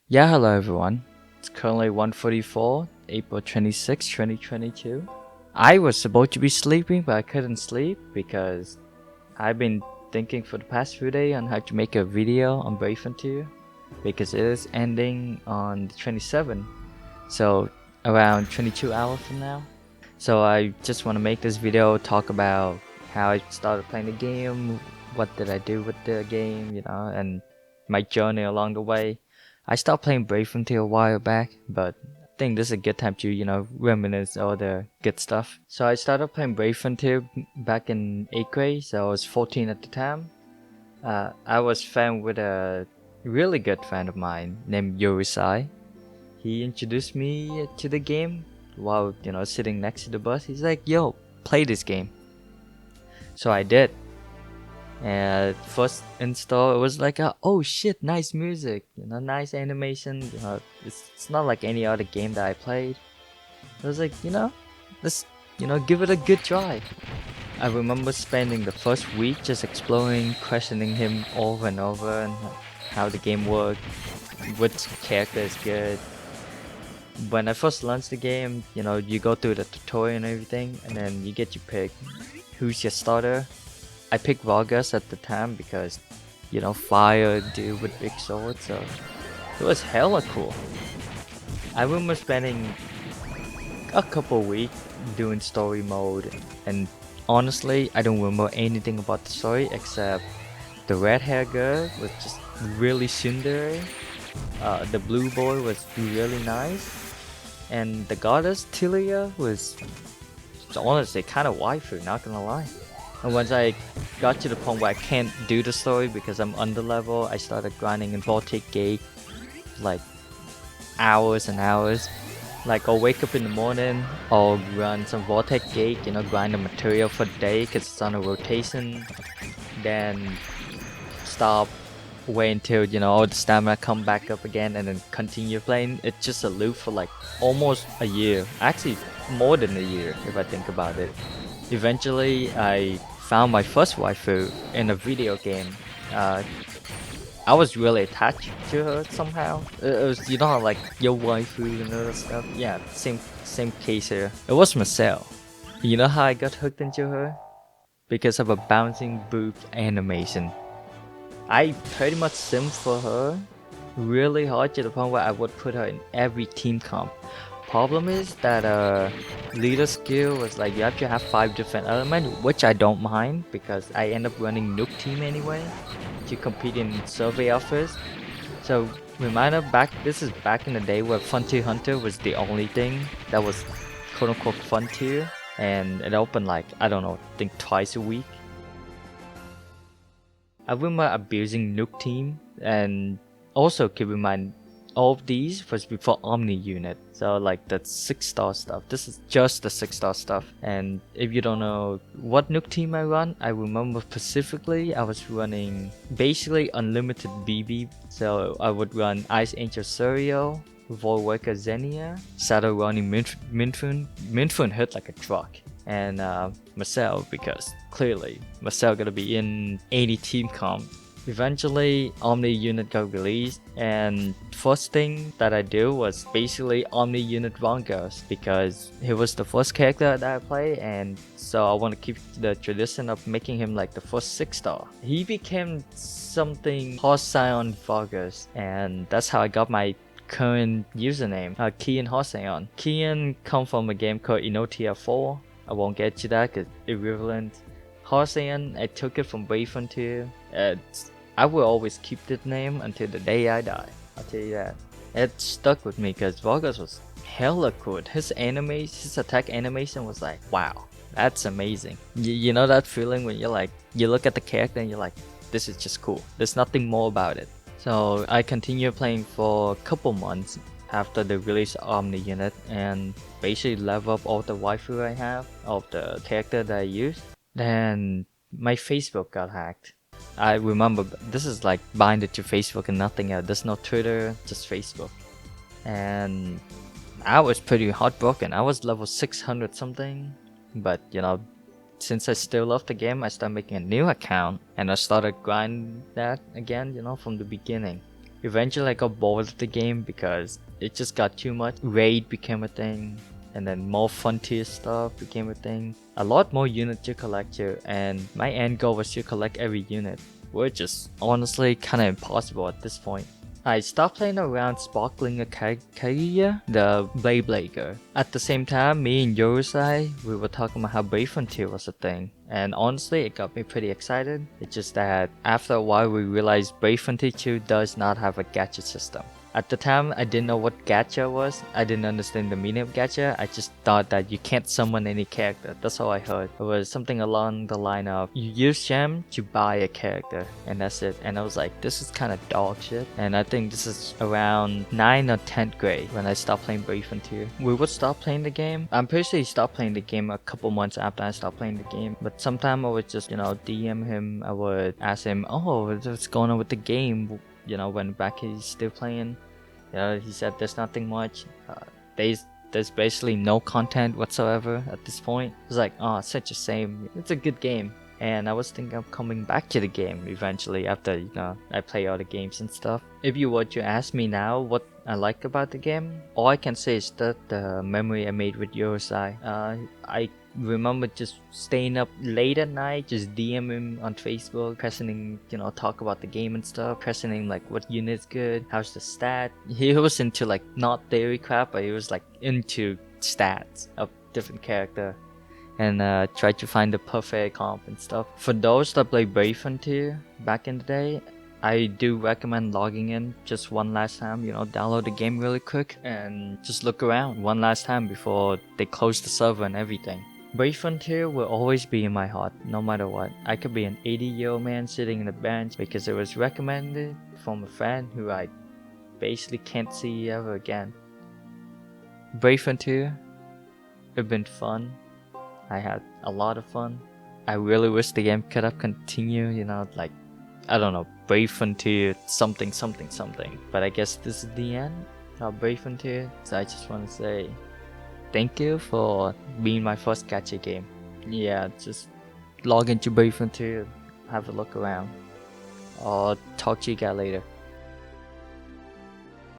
Yeah, hello everyone. It's currently 1:44, April 26, 2022. I was supposed to be sleeping, but I couldn't sleep because I've been thinking for the past few days on how to make a video on Brave Frontier because it is ending on the 27th, so around 22 hours from now. So I just want to make this video talk about how I started playing the game, what did I do with the game, and my journey along the way. I stopped playing Brave Frontier a while back, but I think this is a good time to, reminisce all the good stuff. So I started playing Brave Frontier back in 8th grade, so I was 14 at the time. I was friends with a really good friend of mine named Yorisai. He introduced me to the game while, sitting next to the bus. He's like, yo, play this game. So I did. And first install, it was like, oh shit, nice music, nice animation. It's not like any other game that I played. I was like, let's, give it a good try. I remember spending the first week just exploring, questioning him over and over, and how the game worked, which character is good. When I first launched the game, you go through the tutorial and everything, and then you get to pick who's your starter. I picked Vargas at the time because, fire dude with big sword, so it was hella cool. I remember spending a couple weeks doing story mode, and honestly, I don't remember anything about the story except the red hair girl was just really tsundere. The blue boy was really nice, and the goddess Tilia was honestly kind of waifu, not gonna lie. And once I got to the point where I can't do the story because I'm under level, I started grinding in Vortic Gate like hours and hours. Like I'll wake up in the morning, I'll run some Vortex Gate, grind the material for the day because it's on a rotation. Then stop, wait until all the stamina come back up again, and then continue playing. It's just a loop for like almost a year, actually more than a year if I think about it. Eventually, I found my first waifu in a video game. Uh, I was really attached to her somehow. It was, like your waifu and all that stuff. Yeah, same case here. It was Marcel. You know how I got hooked into her? Because of a bouncing boob animation. I pretty much simmed for her really hard to the point where I would put her in every team comp. Problem is that leader skill was like you have to have 5 different elements, which I don't mind because I end up running Nook team anyway to compete in survey offers. So reminder this is back in the day where Frontier Hunter was the only thing that was quote unquote Frontier, and it opened like I don't know, I think twice a week. I remember abusing Nook team, and also keep in mind all of these was before Omni unit, so like that's 6-star stuff. This is just the 6-star stuff. And if you don't know what Nook team I run, I remember specifically I was running basically unlimited BB. So I would run Ice Angel Surreal, Voidworker Xenia, Shadow running Minfun hit like a truck, and Marcel, because clearly Marcel gonna be in any team comp. Eventually, Omni unit got released, and first thing that I do was basically Omni unit Vargas because he was the first character that I play, and so I want to keep the tradition of making him like the first 6-star. He became something Horse Scion Vargas, and that's how I got my current username, Kian Horseon. Kian come from a game called Inotia 4. I won't get to that because irrelevant. Horseon, I took it from Brave Frontier. I will always keep that name until the day I die. I'll tell you that. It stuck with me because Vargas was hella cool. His attack animation was like, wow, that's amazing. You know that feeling when you're like, you look at the character and you're like, this is just cool. There's nothing more about it. So I continued playing for a couple months after the release of Omni unit and basically level up all the waifu I have of the character that I use. Then my Facebook got hacked. I remember this is like binded to Facebook and nothing else. There's no Twitter, just Facebook. And I was pretty heartbroken. I was level 600 something, but since I still love the game, I started making a new account and I started grinding that again, from the beginning. Eventually I got bored of the game because it just got too much. Raid became a thing, and then more frontier stuff became a thing. A lot more units to collect too, and my end goal was to collect every unit, which is honestly kinda impossible at this point. I stopped playing around Sparkling Kaguya, the Blade girl. At the same time, me and Yorosai, we were talking about how Brave Frontier was a thing. And honestly, it got me pretty excited. It's just that after a while, we realized Brave Frontier 2 does not have a gacha system. At the time, I didn't know what gacha was. I didn't understand the meaning of gacha. I just thought that you can't summon any character. That's all I heard. It was something along the line of you use gem to buy a character, and that's it. And I was like, this is kind of dog shit. And I think this is around 9th or 10th grade when I stopped playing Brave Frontier. We would stop playing the game. I'm pretty sure he stopped playing the game a couple months after I stopped playing the game. But sometime I would just, DM him. I would ask him, oh, what's going on with the game? When back he's still playing. He said there's nothing much. There's basically no content whatsoever at this point. It was like, oh, such a shame. It's a good game. And I was thinking of coming back to the game eventually after, I play all the games and stuff. If you were to ask me now what I like about the game, all I can say is that the memory I made with Yorosai. I remember just staying up late at night, just DM him on Facebook, questioning, talk about the game and stuff, questioning like what unit's good, how's the stat. He was into like not theory crap, but he was like into stats of different character. And try to find the perfect comp and stuff. For those that play Brave Frontier back in the day, I do recommend logging in just one last time, download the game really quick and just look around one last time before they close the server and everything. Brave Frontier will always be in my heart, no matter what. I could be an 80-year-old man sitting in a bench because it was recommended from a friend who I basically can't see ever again. Brave Frontier, it's been fun. I had a lot of fun. I really wish the game could have continued, I don't know, Brave Frontier something. But I guess this is the end of Brave Frontier. So I just want to say thank you for being my first gacha game. Yeah, just log into Brave Frontier, have a look around. I'll talk to you guys later.